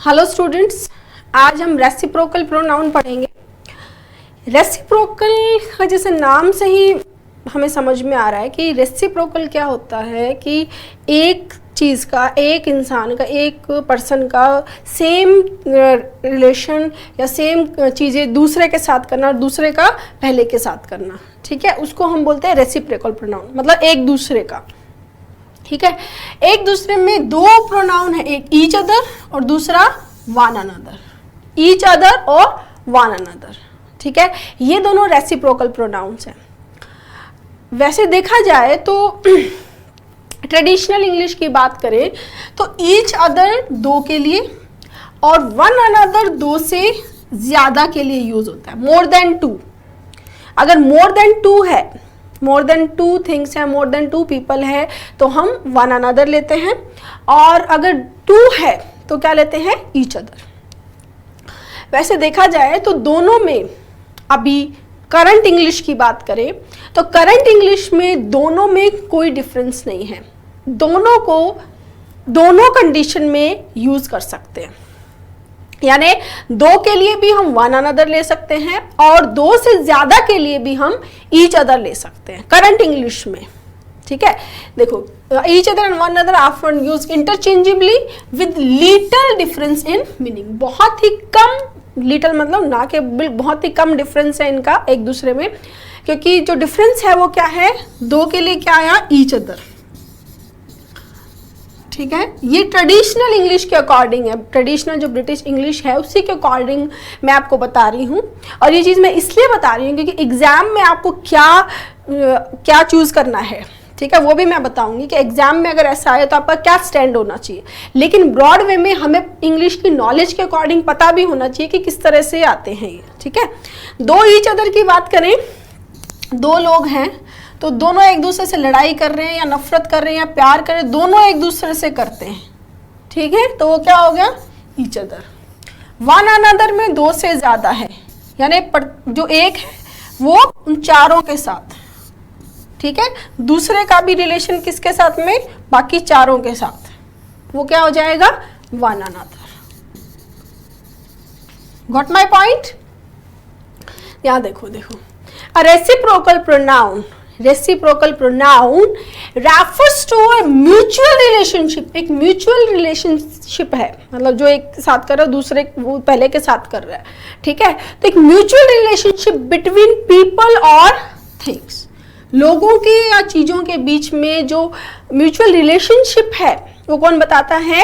Hello students, आज हम reciprocal pronoun पढ़ेंगे। रेसिप्रोकल का जैसे नाम से ही हमें समझ में आ रहा है कि रेसिप्रोकल क्या होता है कि एक चीज़ का, एक इंसान का, एक पर्सन का सेम रिलेशन या सेम चीज़ें दूसरे के साथ करना और दूसरे का पहले के साथ करना, ठीक है, उसको हम बोलते हैं रेसिप्रोकल प्रोनाउन, मतलब एक दूसरे का। ठीक है, एक दूसरे में दो प्रोनाउन है, एक ईच अदर और दूसरा वन अनदर। ईच अदर और वन अनदर, ठीक है, ये दोनों रेसिप्रोकल प्रोनाउंस हैं। वैसे देखा जाए तो ट्रेडिशनल इंग्लिश की बात करें तो ईच अदर दो के लिए और वन अनदर दो से ज्यादा के लिए यूज होता है। मोर देन टू, अगर मोर देन टू है, मोर देन टू थिंग्स है, मोर देन टू पीपल है तो हम वन अनदर लेते हैं, और अगर टू है तो क्या लेते हैं, ईच अदर। वैसे देखा जाए तो दोनों में, अभी करंट इंग्लिश की बात करें तो करंट इंग्लिश में दोनों में कोई डिफरेंस नहीं है, दोनों को दोनों कंडीशन में यूज कर सकते हैं। यानी दो के लिए भी हम वन अनदर ले सकते हैं और दो से ज्यादा के लिए भी हम ईच अदर ले सकते हैं करंट इंग्लिश में। ठीक है, देखो each other and one other often use interchangeably with little difference in meaning. बहुत ही कम, लिटिल मतलब ना के बहुत ही कम डिफरेंस है इनका एक दूसरे में, क्योंकि जो डिफरेंस है वो क्या है, दो के लिए क्या आया, ईच अदर। ठीक है, ये ट्रेडिशनल इंग्लिश के अकॉर्डिंग है, ट्रेडिशनल जो ब्रिटिश इंग्लिश है उसी के अकॉर्डिंग मैं आपको बता रही हूँ। और ये चीज़ मैं इसलिए बता रही हूँ क्योंकि एग्जाम में आपको क्या चूज करना है, ठीक है, वो भी मैं बताऊंगी कि एग्जाम में अगर ऐसा आए तो आपका क्या स्टैंड होना चाहिए। लेकिन ब्रॉड वे में हमें इंग्लिश की नॉलेज के अकॉर्डिंग पता भी होना चाहिए कि किस तरह से आते हैं ये। ठीक है, दो ईच अदर की बात करें, दो लोग हैं तो दोनों एक दूसरे से लड़ाई कर रहे हैं या नफरत कर रहे हैं या प्यार कर रहे हैं, दोनों एक दूसरे से करते हैं, ठीक है, तो वो क्या हो गया, ईच अदर। वन अनदर में दो से ज्यादा है, यानी जो एक है वो उन चारों के साथ, ठीक है, दूसरे का भी रिलेशन किसके साथ में, बाकी चारों के साथ, वो क्या हो जाएगा, one another. Got my point? यहां देखो, a reciprocal pronoun, reciprocal pronoun refers to a mutual relationship. एक म्यूचुअल रिलेशनशिप है, मतलब जो एक साथ कर रहा है दूसरे वो पहले के साथ कर रहा है, ठीक है, तो एक म्यूचुअल रिलेशनशिप बिटवीन पीपल और थिंग्स, लोगों के या चीजों के बीच में जो म्यूचुअल रिलेशनशिप है वो कौन बताता है,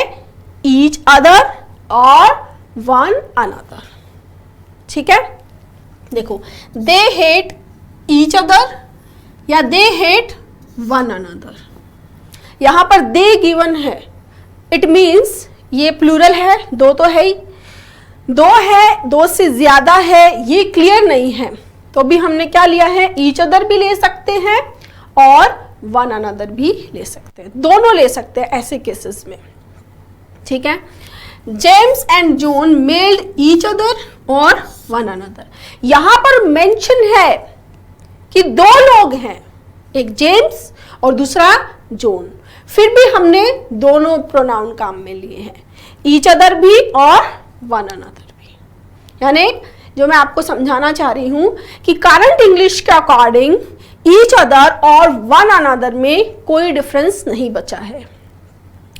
ईच अदर और वन अनदर। ठीक है, देखो, दे हेट ईच अदर या दे हेट वन अनदर। यहां पर दे गिवन है, इट मीन्स ये प्लूरल है, दो तो है ही, दो है, दो से ज्यादा है ये क्लियर नहीं है, तो भी हमने क्या लिया है, ईच अदर भी ले सकते हैं और वन अनदर भी ले सकते हैं, दोनों ले सकते हैं ऐसे केसेस में। ठीक है, James and John meld each other और वन अनदर। यहां पर मेंशन है कि दो लोग हैं, एक जेम्स और दूसरा जॉन, फिर भी हमने दोनों प्रोनाउन काम में लिए हैं, ईच अदर भी और वन अनदर भी। यानी जो मैं आपको समझाना चाह रही हूं कि करंट इंग्लिश के अकॉर्डिंग ईच अदर और वन अनदर में कोई डिफरेंस नहीं बचा है।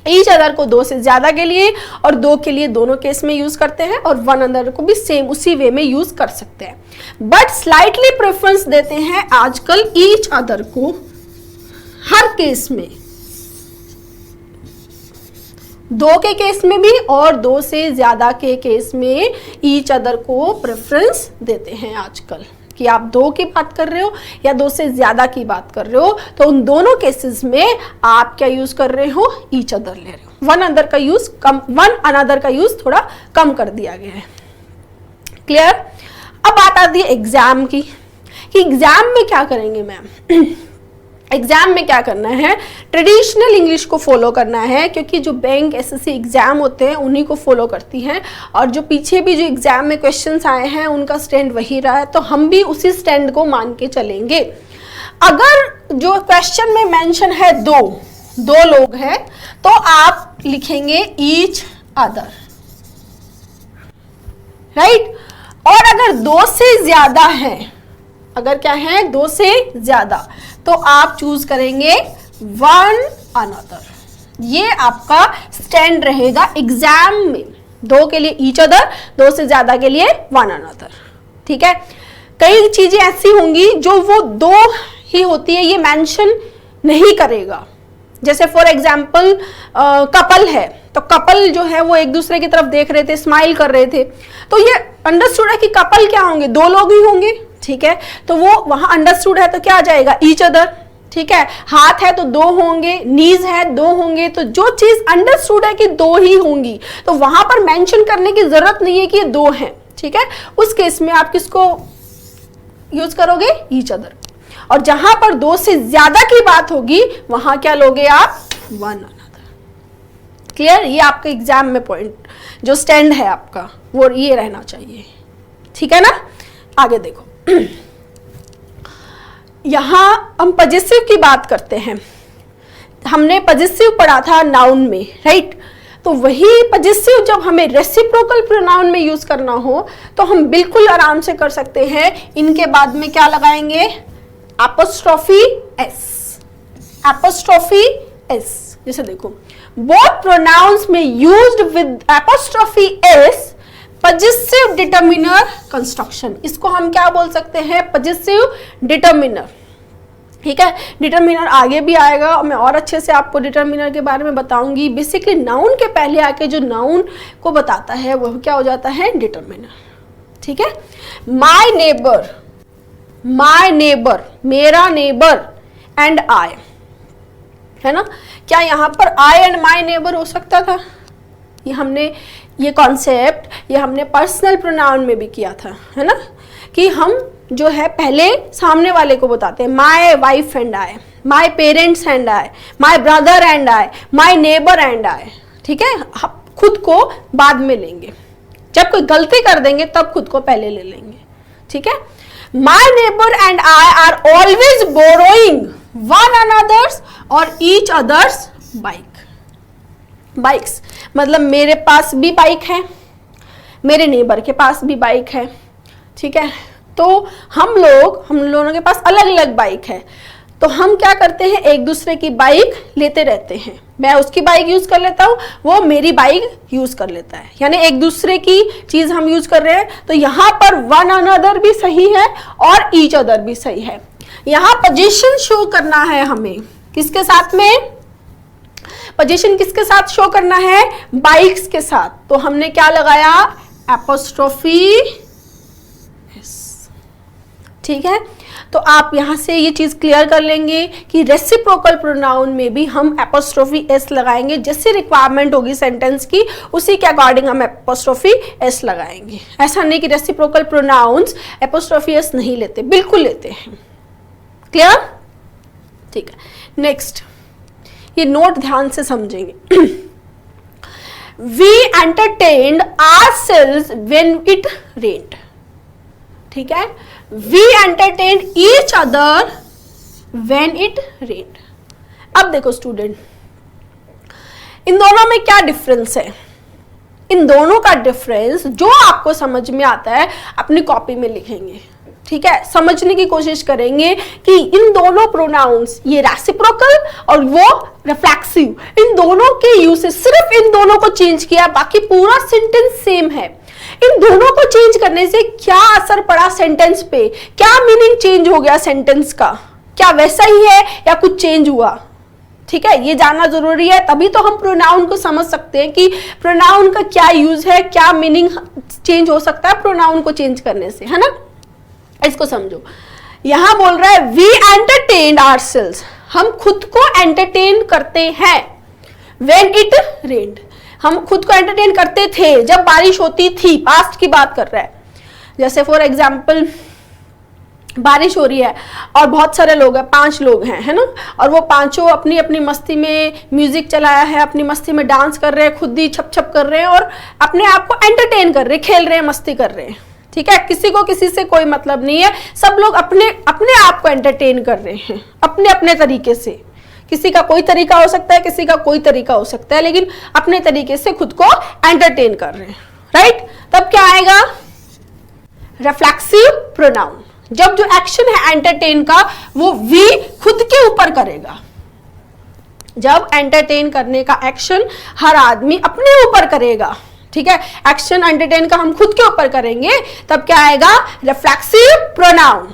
ईच अदर को दो से ज्यादा के लिए और दो के लिए दोनों केस में यूज करते हैं, और वन अनदर को भी सेम उसी वे में यूज कर सकते हैं, बट स्लाइटली प्रेफरेंस देते हैं आजकल ईच अदर को हर केस में, दो के केस में भी और दो से ज्यादा के केस में ईच अदर को प्रेफरेंस देते हैं आजकल। कि आप दो की बात कर रहे हो या दो से ज्यादा की बात कर रहे हो, तो उन दोनों केसेस में आप क्या यूज कर रहे हो, ईच अदर ले रहे हो। वन अनदर का यूज कम, वन अनदर का यूज थोड़ा कम कर दिया गया है। क्लियर? अब बात आती है एग्जाम की, कि एग्जाम में क्या करेंगे मैम। एग्जाम में क्या करना है, ट्रेडिशनल इंग्लिश को फॉलो करना है, क्योंकि जो बैंक एसएससी एग्जाम होते हैं उन्हीं को फॉलो करती हैं, और जो पीछे भी जो एग्जाम में क्वेश्चंस आए हैं उनका स्टैंड वही रहा है, तो हम भी उसी स्टैंड को मान के चलेंगे। अगर जो क्वेश्चन में मेंशन है दो लोग हैं, तो आप लिखेंगे ईच अदर। राइट। और अगर 2 से ज्यादा है, अगर क्या है 2 से ज्यादा, तो आप चूज करेंगे वन अनदर। ये आपका स्टैंड रहेगा एग्जाम में, 2 के लिए ईच अदर, 2 से ज्यादा के लिए वन अनदर। ठीक है, कई चीजें ऐसी होंगी जो वो 2 ही होती है, ये मेंशन नहीं करेगा। जैसे फॉर एग्जाम्पल कपल है, तो कपल जो है वो एक दूसरे की तरफ देख रहे थे, स्माइल कर रहे थे, तो ये अंडरस्टूड है कि कपल क्या होंगे, 2 लोग ही होंगे। ठीक है, तो वो वहां अंडरस्टूड है तो क्या आ जाएगा, ईच अदर। ठीक है, हाथ है तो 2 होंगे, नीज है 2 होंगे, तो जो चीज अंडरस्टूड है कि 2 ही होंगी, तो वहां पर मेंशन करने की जरूरत नहीं है कि ये 2 हैं। ठीक है, उस केस में आप किसको यूज करोगे, ईच अदर। और जहां पर 2 से ज्यादा की बात होगी वहां क्या लोगे आप, वन अनदर। क्लियर, ये आपके एग्जाम में पॉइंट जो स्टैंड है आपका वो ये रहना चाहिए। ठीक है ना, आगे देखो यहां हम पजेसिव की बात करते हैं। हमने पजेसिव पढ़ा था नाउन में, राइट। तो वही पजेसिव जब हमें रेसिप्रोकल प्रोनाउन में यूज करना हो तो हम बिल्कुल आराम से कर सकते हैं। इनके बाद में क्या लगाएंगे, एपोस्ट्रोफी एस, एपोस्ट्रोफी एस। जैसे देखो, बोथ प्रोनाउंस में used with apostrophe S, possessive determiner construction. इसको हम क्या बोल सकते हैं, पजेसिव डिटर्मिनर। ठीक है, डिटर्मिनर आगे भी आएगा, मैं और अच्छे से आपको डिटर्मिनर के बारे में बताऊंगी। बेसिकली नाउन के पहले आके जो नाउन को बताता है वो क्या हो जाता है, डिटर्मिनर। ठीक है, माय नेबर, माय नेबर, मेरा नेबर, एंड आई, है ना। क्या यहाँ पर आई एंड माय नेबर हो सकता था, ये हमने ये कॉन्सेप्ट ये हमने पर्सनल प्रोनाउन में भी किया था, है ना, कि हम जो है पहले सामने वाले को बताते हैं, my wife and I, my parents and I, my brother and I, my neighbour and I. ठीक है, हम खुद को बाद में लेंगे, जब कोई गलती कर देंगे तब खुद को पहले ले लेंगे। ठीक है, my neighbour and I R always borrowing one another's और ईच अदर्स बाइक। बाइक्स मतलब मेरे पास भी बाइक है, मेरे नेबर के पास भी बाइक है। ठीक है, तो हम लोगों के पास अलग अलग बाइक है, तो हम क्या करते हैं, एक दूसरे की बाइक लेते रहते हैं। मैं उसकी बाइक यूज कर लेता हूँ, वो मेरी बाइक यूज कर लेता है, यानी एक दूसरे की चीज हम यूज कर रहे हैं। तो यहाँ पर वन अनदर भी सही है और ईच अदर भी सही है। यहाँ पोजीशन शो करना है हमें, किसके साथ में, पोजीशन किसके साथ शो करना है, बाइक्स के साथ। तो हमने क्या लगाया, एपोस्ट्रोफी एस। ठीक है, तो आप यहां से ये चीज क्लियर कर लेंगे कि रेसिप्रोकल प्रोनाउन में भी हम एपोस्ट्रोफी एस लगाएंगे, जैसे रिक्वायरमेंट होगी सेंटेंस की उसी के अकॉर्डिंग हम एपोस्ट्रोफी एस लगाएंगे। ऐसा नहीं कि रेसिप्रोकल प्रोनाउंस एपोस्ट्रोफी एस नहीं लेते, बिल्कुल लेते हैं। क्लियर, ठीक है। नेक्स्ट, ये नोट ध्यान से समझेंगे। We entertained ourselves when it rained. ठीक है, we entertained each other when it rained. अब देखो स्टूडेंट, इन दोनों में क्या डिफरेंस है, इन दोनों का डिफरेंस जो आपको समझ में आता है अपनी कॉपी में लिखेंगे। ठीक है, समझने की कोशिश करेंगे कि इन दोनों प्रोनाउंस, ये रेसिप्रोकल और वो रिफ्लेक्सिव, इन दोनों के यूसेज, सिर्फ इन दोनों को चेंज किया, बाकी पूरा सेंटेंस सेम है। इन दोनों को चेंज करने से क्या असर पड़ा सेंटेंस पे, क्या मीनिंग चेंज हो गया सेंटेंस का, क्या वैसा ही है या कुछ चेंज हुआ। ठीक है, ये जानना जरूरी है, तभी तो हम प्रोनाउन को समझ सकते हैं कि प्रोनाउन का क्या यूज है, क्या मीनिंग चेंज हो सकता है प्रोनाउन को चेंज करने से, है ना। इसको समझो, यहां बोल रहा है वी एंटरटेन्ड आवरसेल्व्स, हम खुद को एंटरटेन करते हैं। व्हेन इट रेन्ड, हम खुद को एंटरटेन करते थे जब बारिश होती थी, पास्ट की बात कर रहा है। जैसे फॉर एग्जाम्पल बारिश हो रही है और बहुत सारे लोग हैं, 5 लोग हैं, है ना, और वो पांचों अपनी अपनी मस्ती में म्यूजिक चलाया है, अपनी मस्ती में डांस कर रहे हैं, खुद ही छप छप कर रहे हैं और अपने आप को एंटरटेन कर रहे हैं, खेल रहे हैं, मस्ती कर रहे हैं। ठीक है, किसी को किसी से कोई मतलब नहीं है, सब लोग अपने अपने आप को एंटरटेन कर रहे हैं अपने अपने तरीके से। किसी का कोई तरीका हो सकता है, किसी का कोई तरीका हो सकता है, लेकिन अपने तरीके से खुद को एंटरटेन कर रहे हैं, राइट। तब क्या आएगा, रिफ्लेक्सिव प्रोनाउन, जब जो एक्शन है एंटरटेन का वो वी खुद के ऊपर करेगा। जब एंटरटेन करने का एक्शन हर आदमी अपने ऊपर करेगा, ठीक है, एक्शन एंटरटेन का हम खुद के ऊपर करेंगे, तब क्या आएगा? Reflexive pronoun,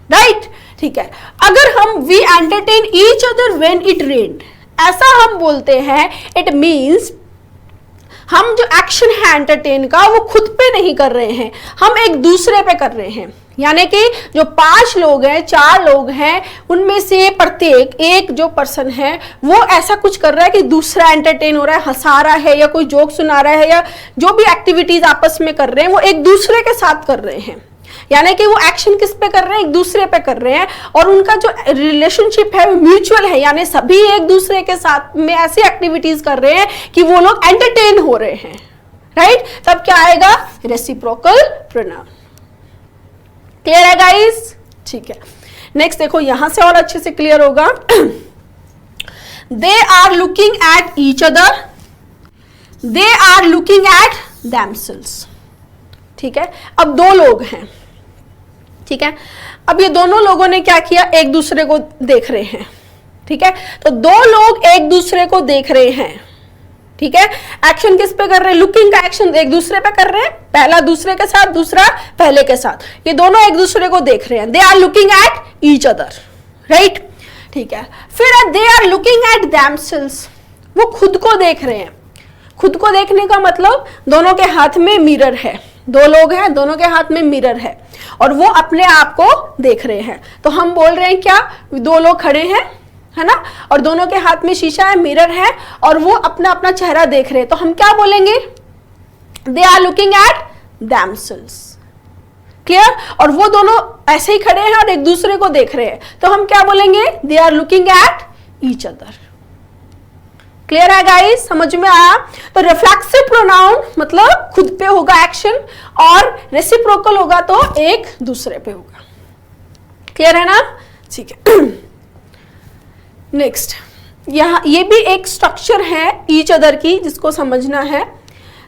right? ठीक है, अगर हम we entertain each other when it rained, ऐसा हम बोलते हैं, इट मीन्स हम जो एक्शन है एंटरटेन का वो खुद पे नहीं कर रहे हैं, हम एक दूसरे पे कर रहे हैं। यानी कि जो 5 लोग हैं, 4 लोग हैं, उनमें से प्रत्येक एक जो पर्सन है वो ऐसा कुछ कर रहा है कि दूसरा एंटरटेन हो रहा है, हंसा रहा है या कोई जोक सुना रहा है या जो भी एक्टिविटीज आपस में कर रहे हैं वो एक दूसरे के साथ कर रहे हैं। यानी कि वो एक्शन किस पे कर रहे हैं? एक दूसरे पे कर रहे हैं, और उनका जो रिलेशनशिप है वो म्यूचुअल है, यानी सभी एक दूसरे के साथ में ऐसी एक्टिविटीज कर रहे हैं कि वो लोग एंटरटेन हो रहे हैं, राइट? तब क्या आएगा? Reciprocal pronoun. क्लियर है गाइस? ठीक है, नेक्स्ट देखो, यहां से और अच्छे से क्लियर होगा। They are looking at each other, they are looking at themselves. ठीक है, अब 2 लोग हैं, ठीक है, अब ये दोनों लोगों ने क्या किया? एक दूसरे को देख रहे हैं, ठीक है, तो 2 लोग एक दूसरे को देख रहे हैं, ठीक है, एक्शन किस पे कर रहे हैं? लुकिंग का एक्शन एक दूसरे पे कर रहे हैं, पहला दूसरे के साथ, दूसरा पहले के साथ, ये दोनों एक दूसरे को देख रहे हैं। They are looking at each other, right? ठीक है, फिर they are looking at themselves, वो खुद को देख रहे हैं। खुद को देखने का मतलब दोनों के हाथ में मिरर है, 2 लोग हैं, दोनों के हाथ में मिरर है और वो अपने आप को देख रहे हैं। तो हम बोल रहे हैं क्या? 2 लोग खड़े हैं, है ना, और दोनों के हाथ में शीशा है, मिरर है, और वो अपना अपना चेहरा देख रहे हैं, तो हम क्या बोलेंगे? They are looking at themselves. Clear? और वो दोनों ऐसे ही खड़े हैं और एक दूसरे को देख रहे हैं, तो हम क्या बोलेंगे? They are looking at each other. Clear है गाइस? समझ में आया? तो रिफ्लेक्सिव प्रोनाउन मतलब खुद पे होगा एक्शन, और रेसिप्रोकल होगा तो एक दूसरे पे होगा। क्लियर है ना? ठीक है, नेक्स्ट, यहाँ ये भी एक स्ट्रक्चर है ईच अदर की, जिसको समझना है।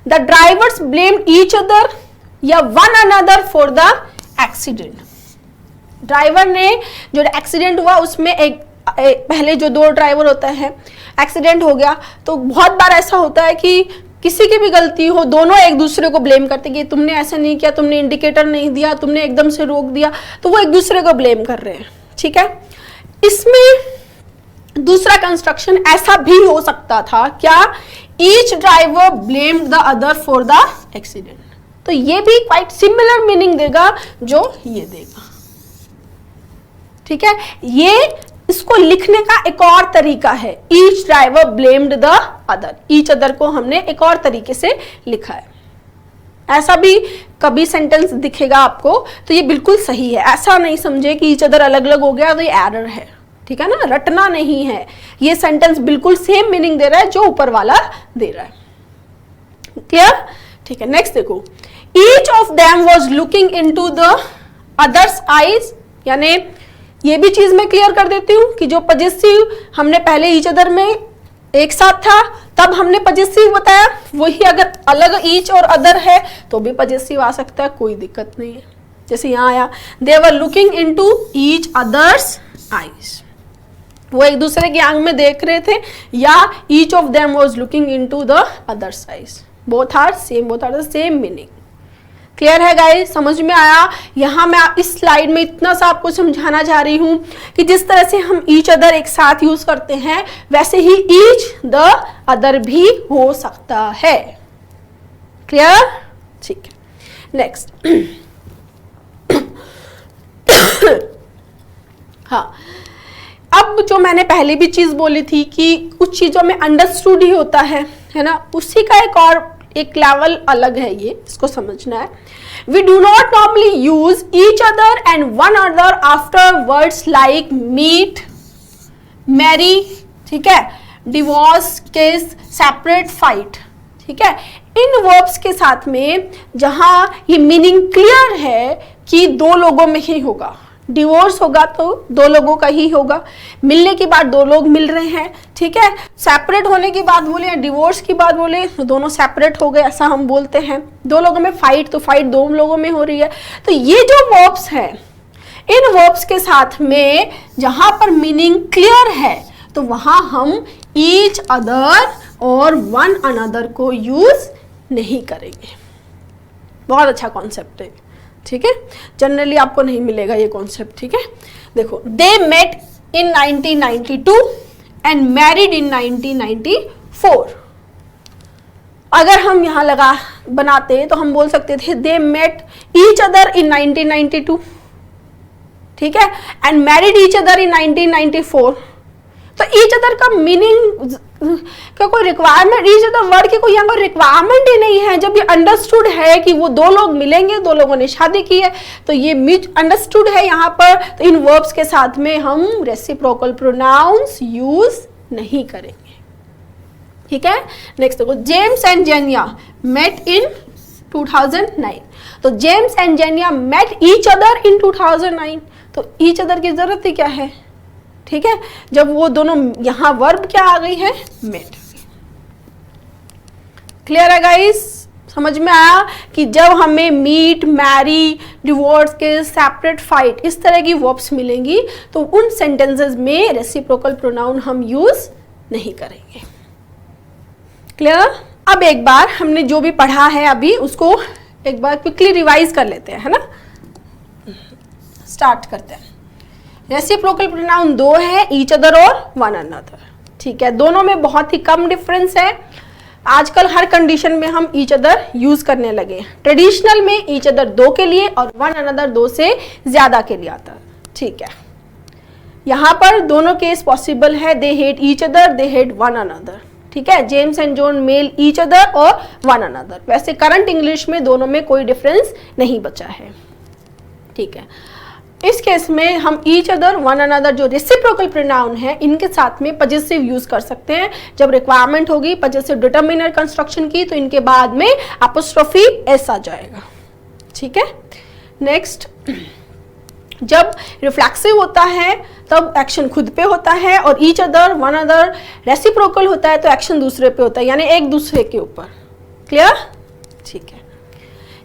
The drivers blamed each other या one another for the accident. Driver ने, जो एक्सीडेंट हुआ उसमें एक पहले जो 2 ड्राइवर होता है, एक्सीडेंट हो गया, तो बहुत बार ऐसा होता है कि किसी की भी गलती हो, दोनों एक दूसरे को ब्लेम करते कि तुमने ऐसा नहीं किया, तुमने इंडिकेटर नहीं दिया, तुमने एकदम से रोक दिया, तो वो एक दूसरे को ब्लेम कर रहे हैं, ठीक है। इसमें दूसरा कंस्ट्रक्शन ऐसा भी हो सकता था, क्या? Each driver blamed the other for the accident. तो ये भी क्वाइट सिमिलर मीनिंग देगा जो ये देगा, ठीक है। ये इसको लिखने का एक और तरीका है, each driver blamed the other. Each other को हमने एक और तरीके से लिखा है। ऐसा भी कभी सेंटेंस दिखेगा आपको तो ये बिल्कुल सही है, ऐसा नहीं समझे कि ईच अदर अलग अलग हो गया तो ये एरर है, ठीक है ना, रटना नहीं है। ये सेंटेंस बिल्कुल सेम मीनिंग दे रहा है जो ऊपर वाला दे रहा है। क्लियर? ठीक है, नेक्स्ट देखो, each of them was looking into the other's eyes. यानी ये भी चीज मैं क्लियर कर देती हूँ कि जो पजेसिव हमने पहले ईच अदर में एक साथ था तब हमने पजेसिव बताया, वही अगर अलग ईच और अदर है तो भी पजेसिव आ सकता है, कोई दिक्कत नहीं है। जैसे यहाँ आया, they were looking into each other's eyes, वो एक दूसरे की आंख में देख रहे थे, या each of them was looking into the other's eyes, both are the same meaning. Clear है गाइस? समझ में आया? यहाँ मैं इस स्लाइड में इतना सा आपको समझाना चाह रही हूँ कि जिस तरह से हम ईच अदर एक साथ यूज करते हैं वैसे ही ईच द अदर भी हो सकता है। क्लियर? ठीक है, नेक्स्ट। हाँ, अब जो मैंने पहले भी चीज बोली थी कि कुछ चीजों में अंडरस्टूड ही होता है ना, उसी का एक लेवल अलग है, ये इसको समझना है। We do not normally use each other and one other after words like meet, marry, ठीक है, divorce, case, separate, fight, ठीक है। इन वर्ब्स के साथ में जहां ये मीनिंग क्लियर है कि 2 लोगों में ही होगा, डिवोर्स होगा तो दो लोगों का ही होगा, मिलने की बात दो लोग मिल रहे हैं, ठीक है। सेपरेट होने की बात बोले या डिवोर्स की बात बोले तो दोनों सेपरेट हो गए, ऐसा हम बोलते हैं। दो लोगों में फाइट, तो फाइट दो लोगों में हो रही है। तो ये जो वर्ब्स है, इन वर्ब्स के साथ में जहां पर मीनिंग क्लियर है तो वहां हम ईच अदर और वन अनदर को यूज नहीं करेंगे। बहुत अच्छा कॉन्सेप्ट है, ठीक है। जनरली आपको नहीं मिलेगा ये कॉन्सेप्ट, ठीक है। देखो, they met in 1992 and married in 1994। अगर हम यहां लगा बनाते तो हम बोल सकते थे they met each other in 1992, ठीक है, and married each other in 1994। तो ईच अदर का मीनिंग का कोई रिक्वायरमेंट, ईच अदर वर्ड की कोई यहाँ पर रिक्वायरमेंट ही नहीं है। जब ये अंडरस्टूड है कि वो दो लोग मिलेंगे, दो लोगों ने शादी की है, तो ये अंडरस्टूड है यहाँ पर। तो इन वर्ब्स के साथ में हम रेसिप्रोकल प्रोनाउंस यूज नहीं करेंगे, ठीक है। नेक्स्ट देखो, James and Xenia met in 2009। तो James and Xenia met each other in 2009। तो ईच अदर की जरूरत ही क्या है, ठीक है, जब वो दोनों, यहां वर्ब क्या आ गई है, मेट। क्लियर है गाइस? समझ में आया कि जब हमें मीट, मैरी, डिवोर्स के सेपरेट, फाइट, इस तरह की वर्ब्स मिलेंगी तो उन सेंटेंसेस में रेसिप्रोकल प्रोनाउन हम यूज नहीं करेंगे। क्लियर? अब एक बार हमने जो भी पढ़ा है अभी उसको एक बार क्विकली रिवाइज कर लेते हैं, है ना। स्टार्ट करते हैं। रेसिप्रोकल प्रोनाउन दो है, ईच अदर और वन अनदर, ठीक है। दोनों में बहुत ही कम डिफरेंस है। आजकल हर कंडीशन में हम ईच अदर यूज करने लगे। ट्रेडिशनल में ईच अदर दो के लिए और वन अनदर दो से ज्यादा के लिए आता है, ठीक है। यहाँ पर दोनों केस पॉसिबल है, they hate each other, they hate one another, ठीक है। James and John mail each other और वन अनदर। वैसे करंट इंग्लिश में दोनों में कोई डिफरेंस नहीं बचा है, ठीक है। इस केस में हम ईच अदर, वन अनदर जो रेसिप्रोकल प्रोनाउन है, इनके साथ में पजेसिव यूज कर सकते हैं। जब रिक्वायरमेंट होगी पजेसिव डिटर्मिनर कंस्ट्रक्शन की तो इनके बाद में अपोस्ट्रोफी एस आ जाएगा, ठीक है। नेक्स्ट, जब रिफ्लेक्सिव होता है तब एक्शन खुद पे होता है, और each other, one other reciprocal होता है तो एक्शन दूसरे पे होता है, यानी एक दूसरे के ऊपर। क्लियर? ठीक है।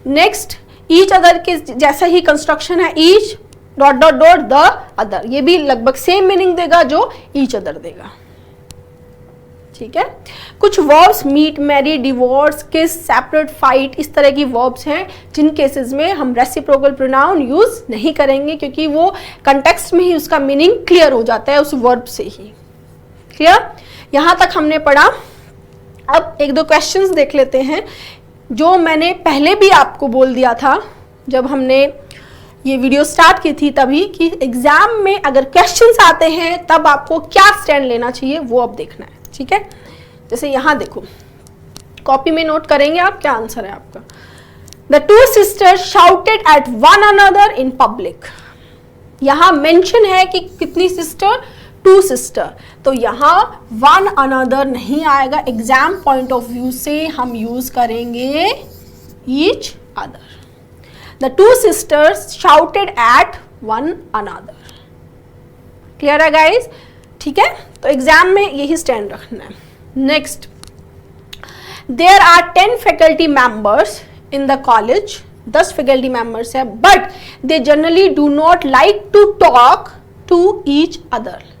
नेक्स्ट, ईच अदर के जैसा ही कंस्ट्रक्शन है, each dot dot dot the other, ये भी लगभग सेम मीनिंग देगा जो ईच अदर देगा, ठीक है। कुछ वर्ब्स, मीट, मैरी, डिवोर्स, किस, सेपरेट, फाइट, इस तरह की वर्ब्स हैं जिन केसेस में हम रेसिप्रोकल प्रोनाउन यूज नहीं करेंगे, क्योंकि वो कंटेक्स्ट में ही उसका मीनिंग क्लियर हो जाता है उस वर्ब से ही। क्लियर? यहां तक हमने पढ़ा। अब एक दो क्वेश्चंस देख लेते हैं जो मैंने पहले भी आपको बोल दिया था जब हमने ये वीडियो स्टार्ट की थी तभी, कि एग्जाम में अगर क्वेश्चंस आते हैं तब आपको क्या स्टैंड लेना चाहिए वो अब देखना है, ठीक है। जैसे यहां देखो, कॉपी में नोट करेंगे आप क्या आंसर है आपका। The two sisters shouted at one another in public. यहां मेंशन है कि कितनी सिस्टर, टू सिस्टर, तो यहां वन अनदर नहीं आएगा। एग्जाम पॉइंट ऑफ व्यू से हम यूज करेंगे each other. The two sisters shouted at one another. Clear है guys? ठीक है, तो एग्जाम में यही स्टैंड रखना है। Next, there are 10 faculty members in the college. 10 faculty members है, but they generally do not like to talk to each other.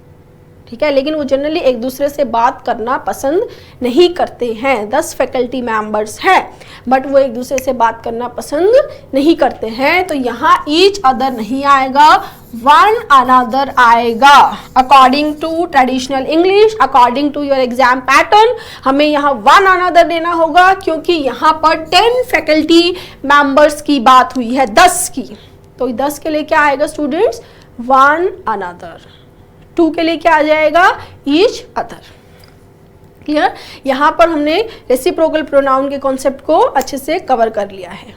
ठीक है, लेकिन वो जनरली एक दूसरे से बात करना पसंद नहीं करते हैं। 10 फैकल्टी मेंबर्स हैं बट वो एक दूसरे से बात करना पसंद नहीं करते हैं, तो यहाँ ईच अदर नहीं आएगा, वन अनदर आएगा। According to traditional English, according to your exam pattern, हमें यहाँ वन अनदर देना होगा, क्योंकि यहाँ पर 10 फैकल्टी मेंबर्स की बात हुई है, 10 की। तो 10 के लिए क्या आएगा स्टूडेंट्स, वन अनदर। 2 के लिए क्या आ जाएगा, ईच अदर। क्लियर? यहाँ पर हमने रेसिप्रोकल प्रोनाउन के कॉन्सेप्ट को अच्छे से कवर कर लिया है।